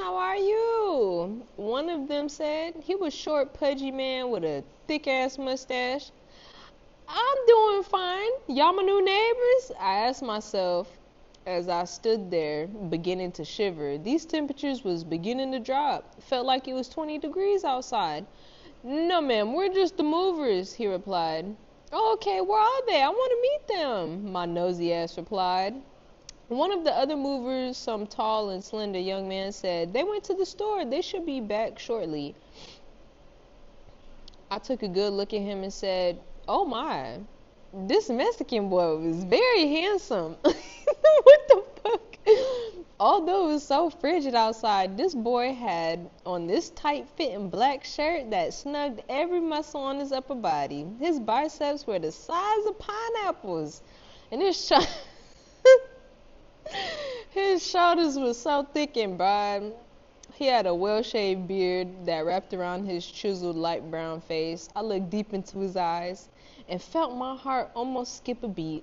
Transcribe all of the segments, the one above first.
how are you? One of them said. He was short, pudgy man with a thick-ass mustache. I'm doing fine. Y'all my new neighbors? I asked myself as I stood there, beginning to shiver. These temperatures was beginning to drop. Felt like it was 20 degrees outside. No, ma'am, we're just the movers, he replied. Oh, okay, where are they? I want to meet them, my nosy ass replied. One of the other movers, some tall and slender young man, said, they went to the store. They should be back shortly. I took a good look at him and said, oh my, this Mexican boy was very handsome. What the fuck? Although it was so frigid outside, this boy had on this tight-fitting black shirt that snugged every muscle on his upper body. His biceps were the size of pineapples, and his shoulders were so thick and broad. He had a well-shaved beard that wrapped around his chiseled light brown face. I looked deep into his eyes and felt my heart almost skip a beat.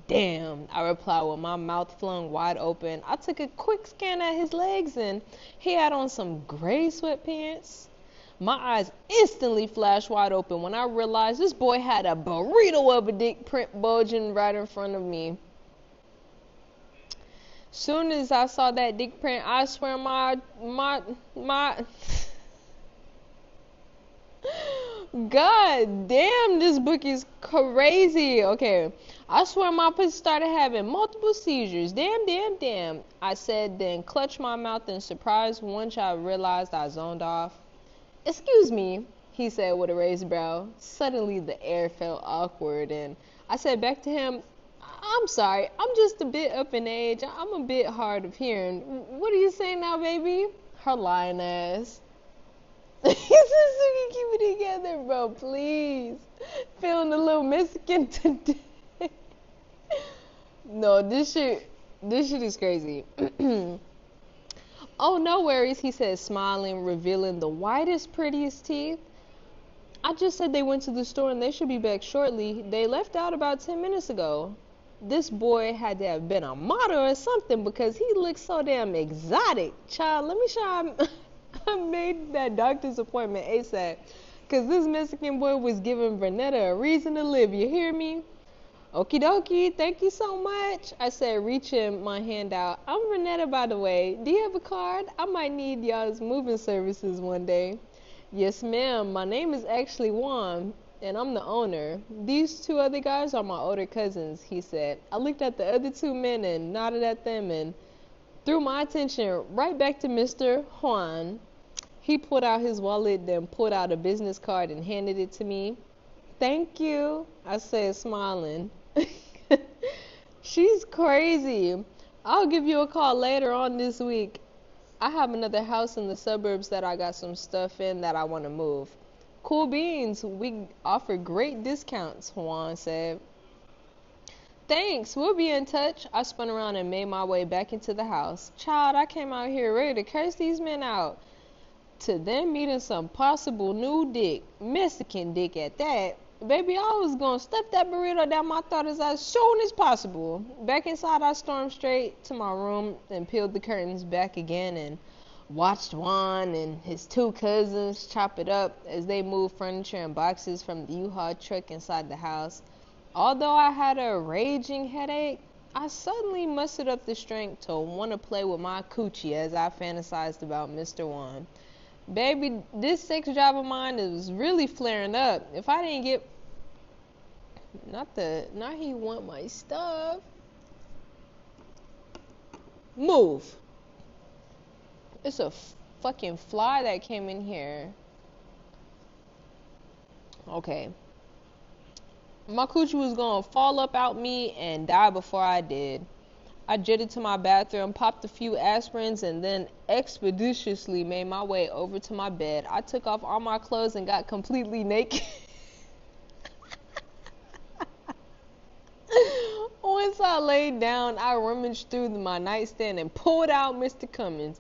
Damn, I replied with my mouth flung wide open. I took a quick scan at his legs and he had on some gray sweatpants. My eyes instantly flashed wide open when I realized this boy had a burrito of a dick print bulging right in front of me. Soon as I saw that dick print, I swear my God damn, this book is crazy. Okay, I swear my pussy started having multiple seizures. Damn, I said, then clutched my mouth in surprise once I realized I zoned off. Excuse me, he said with a raised brow. Suddenly the air felt awkward and I said back to him, I'm sorry, I'm just a bit up in age. I'm a bit hard of hearing. What are you saying now, baby? Her lying ass. He said, Suki, keep it together, bro, please. Feeling a little Mexican today. No, this shit is crazy. Oh, no worries, he said, smiling, revealing the whitest, prettiest teeth. I just said they went to the store and they should be back shortly. They left out about 10 minutes ago. This boy had to have been a model or something because he looked so damn exotic. Child, let me show I made that doctor's appointment ASAP because this Mexican boy was giving Vernetta a reason to live. You hear me? Okie dokie, thank you so much. I said, reaching my hand out. I'm Vernetta, by the way. Do you have a card? I might need y'all's moving services one day. Yes, ma'am. My name is actually Juan, and I'm the owner. These two other guys are my older cousins, he said. I looked at the other two men and nodded at them and threw my attention right back to Mr. Juan. He pulled out his wallet, then pulled out a business card and handed it to me. Thank you, I said, smiling. She's crazy. I'll give you a call later on this week. I have another house in the suburbs that I got some stuff in that I want to move. Cool beans. We offer great discounts, Juan said. Thanks. We'll be in touch. I spun around and made my way back into the house. Child, I came out here ready to curse these men out. To them meeting some possible new dick. Mexican dick at that. Baby, I was going to stuff that burrito down my throat as soon as possible. Back inside, I stormed straight to my room and peeled the curtains back again and watched Juan and his two cousins chop it up as they moved furniture and boxes from the U-Haul truck inside the house. Although I had a raging headache, I suddenly mustered up the strength to want to play with my coochie as I fantasized about Mr. Juan. Baby, this sex drive of mine is really flaring up. If I didn't get... Not he want my stuff. Move. It's a fucking fly that came in here. Okay. My coochie was gonna fall up out me and die before I did. I jetted to my bathroom, popped a few aspirins, and then expeditiously made my way over to my bed. I took off all my clothes and got completely naked. Once I laid down, I rummaged through my nightstand and pulled out Mr. Cummins,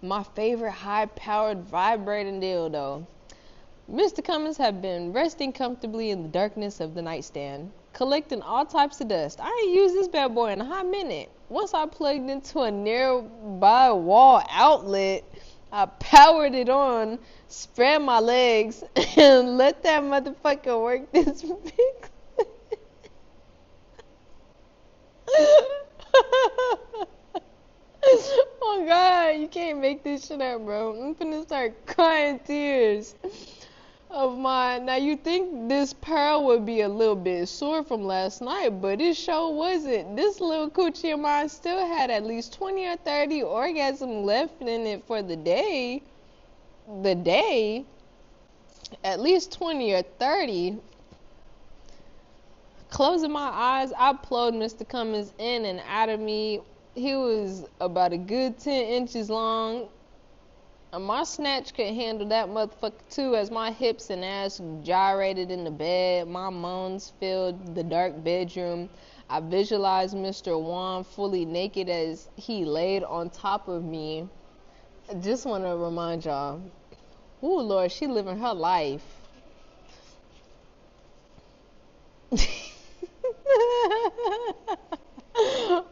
my favorite high-powered vibrating dildo. Mr. Cummins had been resting comfortably in the darkness of the nightstand. collecting all types of dust. I ain't used this bad boy in a hot minute. Once I plugged into a nearby wall outlet, I powered it on, spread my legs, and let that motherfucker work this big. Oh God, you can't make this shit up, bro. I'm finna start crying tears of mine. Now you think this pearl would be a little bit sore from last night, but it sure wasn't. This little coochie of mine still had at least 20 or 30 orgasms left in it for the day. At least 20 or 30. Closing my eyes, I plugged Mr. Cummins in and out of me. He was about a good 10 inches long. And my snatch could handle that motherfucker too, as my hips and ass gyrated in the bed. My moans filled the dark bedroom. I visualized Mr. Juan fully naked as he laid on top of me. I just want to remind y'all, ooh, Lord, she living her life.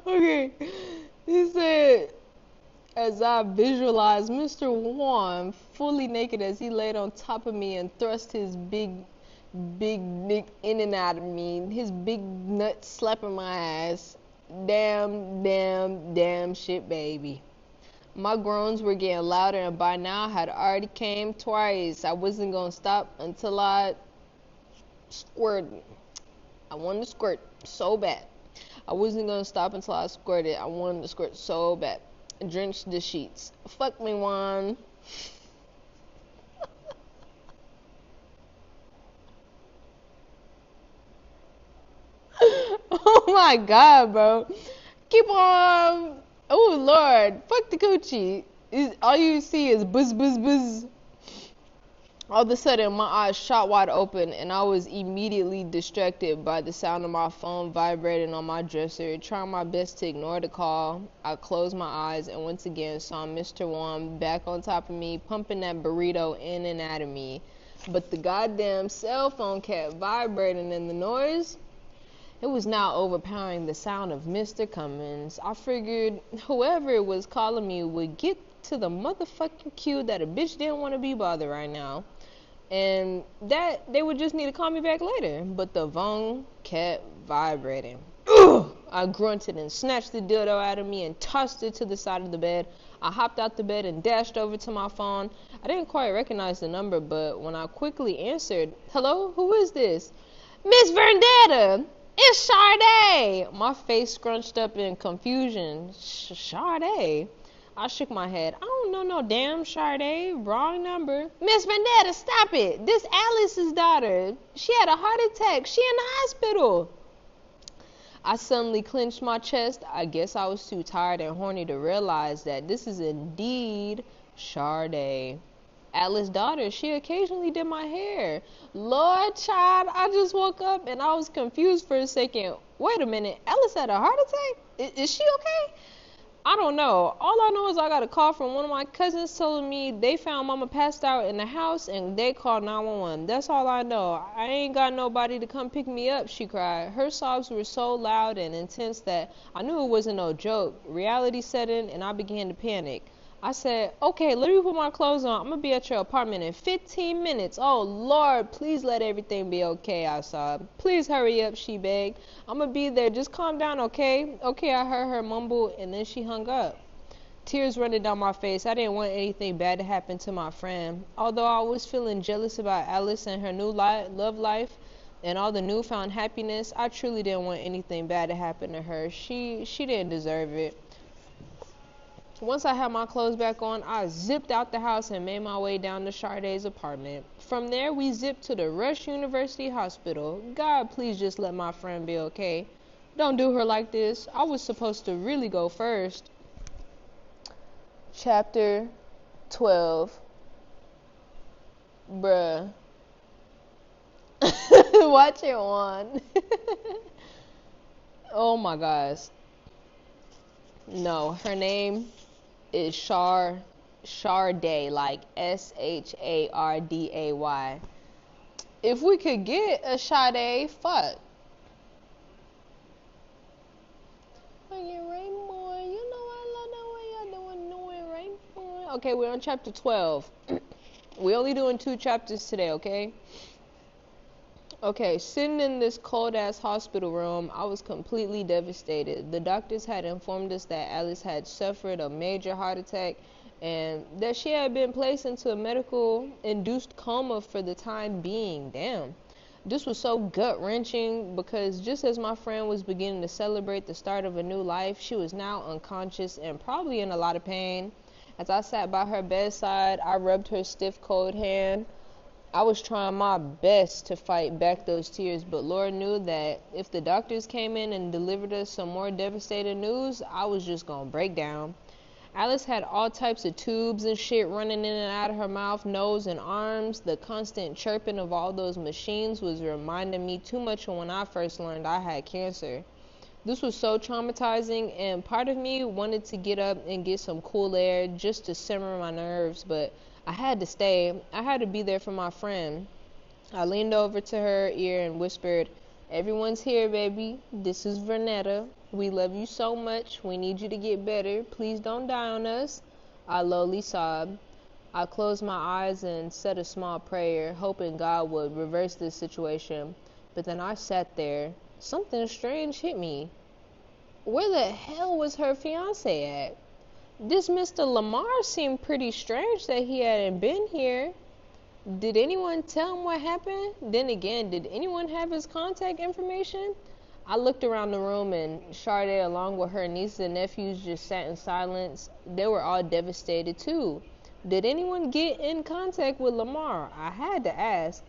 Okay, he said, as I visualized Mr. Juan fully naked as he laid on top of me and thrust his big dick in and out of me, his big nut slapping my ass. Damn shit, baby. My groans were getting louder, and by now had already came twice. I wasn't gonna stop until I squirted. I wanted to squirt so bad. I wasn't gonna stop until I squirted. I wanted to squirt so bad. Drenched the sheets. Fuck me, Juan. Oh my God, bro. Keep on. Oh Lord. Fuck the coochie. All you see is buzz, buzz, buzz. All of a sudden, my eyes shot wide open, and I was immediately distracted by the sound of my phone vibrating on my dresser. Trying my best to ignore the call, I closed my eyes and once again saw Mr. Wong back on top of me, pumping that burrito in and out of me. But the goddamn cell phone kept vibrating, and the noise, it was now overpowering the sound of Mr. Cummins. I figured whoever was calling me would get to the motherfucking cue that a bitch didn't want to be bothered right now, and that they would just need to call me back later. But the phone kept vibrating. Ugh! I grunted and snatched the dildo out of me and tossed it to the side of the bed. I hopped out the bed and dashed over to my phone. I didn't quite recognize the number, but when I quickly answered, "Hello, who is this?" "Miss Vendetta, it's Sade." My face scrunched up in confusion. Sade? I shook my head. "I don't know no damn Sade. Wrong number." "Miss Vendetta, stop it. This Alice's daughter. She had a heart attack. She in the hospital." I suddenly clenched my chest. I guess I was too tired and horny to realize that this is indeed Sade. Alice's daughter. She occasionally did my hair. Lord, child, I just woke up and I was confused for a second. Wait a minute. Alice had a heart attack? Is she okay? I don't know. All I know is I got a call from one of my cousins telling me they found Mama passed out in the house and they called 911. That's all I know. I ain't got nobody to come pick me up, she cried. Her sobs were so loud and intense that I knew it wasn't no joke. Reality set in and I began to panic. I said, "Okay, let me put my clothes on. I'm going to be at your apartment in 15 minutes. Oh, Lord, please let everything be okay," I sobbed. "Please hurry up," she begged. "I'm going to be there. Just calm down, okay?" "Okay," I heard her mumble, and then she hung up. Tears running down my face. I didn't want anything bad to happen to my friend. Although I was feeling jealous about Alice and her new love life and all the newfound happiness, I truly didn't want anything bad to happen to her. She didn't deserve it. Once I had my clothes back on, I zipped out the house and made my way down to Sade's apartment. From there, we zipped to the Rush University Hospital. God, please just let my friend be okay. Don't do her like this. I was supposed to really go first. Chapter 12. Bruh. Watch it on. Oh my gosh. No, her name is Sharday, like Sharday. If we could get a Sade, fuck. motherfucking rainbow. You know I love the way y'all doing rainbow. Okay, we're on chapter 12. We're only doing 2 chapters today, okay? Okay, sitting in this cold-ass hospital room, I was completely devastated. The doctors had informed us that Alice had suffered a major heart attack and that she had been placed into a medical-induced coma for the time being. Damn. This was so gut-wrenching because just as my friend was beginning to celebrate the start of a new life, she was now unconscious and probably in a lot of pain. As I sat by her bedside, I rubbed her stiff, cold hand. I was trying my best to fight back those tears, but Lord knew that if the doctors came in and delivered us some more devastating news, I was just gonna break down. Alice had all types of tubes and shit running in and out of her mouth, nose, and arms. The constant chirping of all those machines was reminding me too much of when I first learned I had cancer. This was so traumatizing, and part of me wanted to get up and get some cool air just to simmer my nerves, but I had to stay. I had to be there for my friend. I leaned over to her ear and whispered, "Everyone's here, baby. This is Vernetta. We love you so much. We need you to get better. Please don't die on us." I lowly sobbed. I closed my eyes and said a small prayer, hoping God would reverse this situation. But then I sat there. Something strange hit me. Where the hell was her fiance at? This Mr. Lamar seemed pretty strange that he hadn't been here. Did anyone tell him what happened? Then again, did anyone have his contact information? I looked around the room and Sade, along with her nieces and nephews, just sat in silence. They were all devastated too. Did anyone get in contact with Lamar? I had to ask.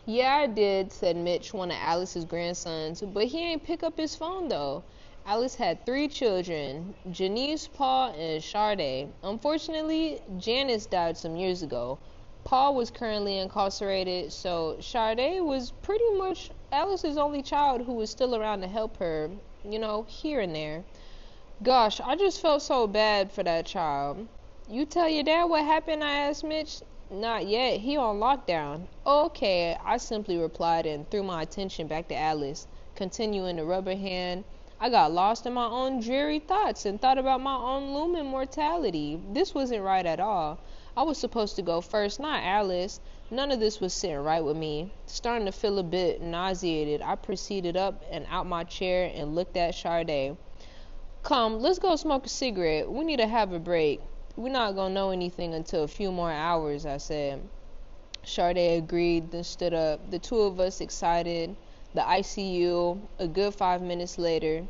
"Yeah, I did," said Mitch, one of Alice's grandsons, "but he ain't pick up his phone though." Alice had 3 children, Janice, Paul, and Sade. Unfortunately, Janice died some years ago. Paul was currently incarcerated, so Sade was pretty much Alice's only child who was still around to help her, here and there. Gosh, I just felt so bad for that child. "You tell your dad what happened?" I asked Mitch. "Not yet. He on lockdown." "Okay," I simply replied and threw my attention back to Alice, continuing to rub her hand. I got lost in my own dreary thoughts and thought about my own looming mortality. This wasn't right at all. I was supposed to go first, not Alice. None of this was sitting right with me. Starting to feel a bit nauseated, I proceeded up and out my chair and looked at Sade. "Come, let's go smoke a cigarette. We need to have a break. We're not gonna know anything until a few more hours," I said. Sade agreed, then stood up. The two of us excited. The ICU, a good 5 minutes later.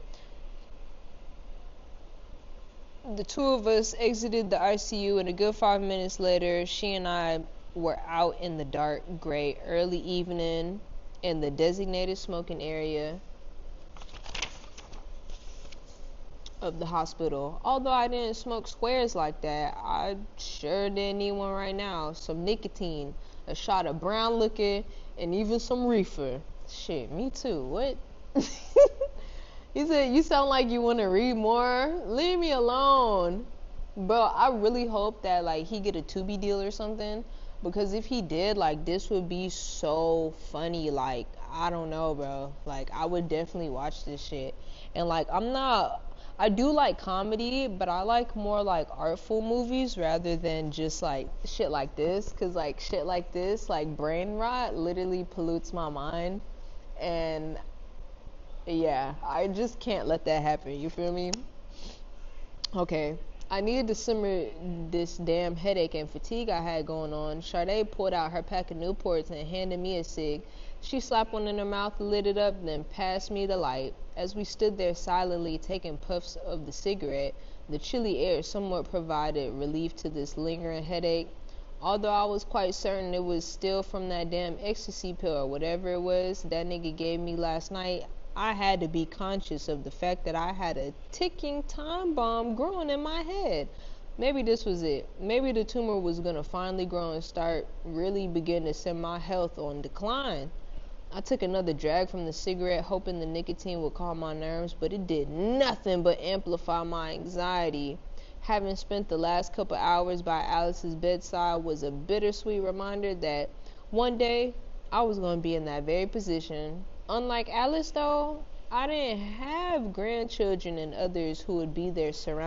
The two of us exited the ICU, and a good 5 minutes later, she and I were out in the dark, gray, early evening in the designated smoking area of the hospital. Although I didn't smoke squares like that, I sure didn't need one right now. Some nicotine, a shot of brown liquor, and even some reefer. Shit, me too. What? He said, "You sound like you want to read more. Leave me alone." Bro, I really hope that he get a Tubi deal or something, because if he did, this would be so funny. I don't know, bro. I would definitely watch this shit. And I do like comedy, but I like more artful movies rather than just shit like this, because shit like this, brain rot, literally pollutes my mind. And yeah, I just can't let that happen, you feel me? Okay, I needed to simmer this damn headache and fatigue I had going on. Sade pulled out her pack of Newports and handed me a cig. She slapped one in her mouth, lit it up, then passed me the light. As we stood there silently taking puffs of the cigarette, the chilly air somewhat provided relief to this lingering headache. Although I was quite certain it was still from that damn ecstasy pill or whatever it was that nigga gave me last night, I had to be conscious of the fact that I had a ticking time bomb growing in my head. Maybe this was it. Maybe the tumor was gonna finally grow and start really begin to send my health on decline. I took another drag from the cigarette, hoping the nicotine would calm my nerves, but it did nothing but amplify my anxiety. Having spent the last couple hours by Alice's bedside was a bittersweet reminder that one day I was going to be in that very position. Unlike Alice, though, I didn't have grandchildren and others who would be there surrounding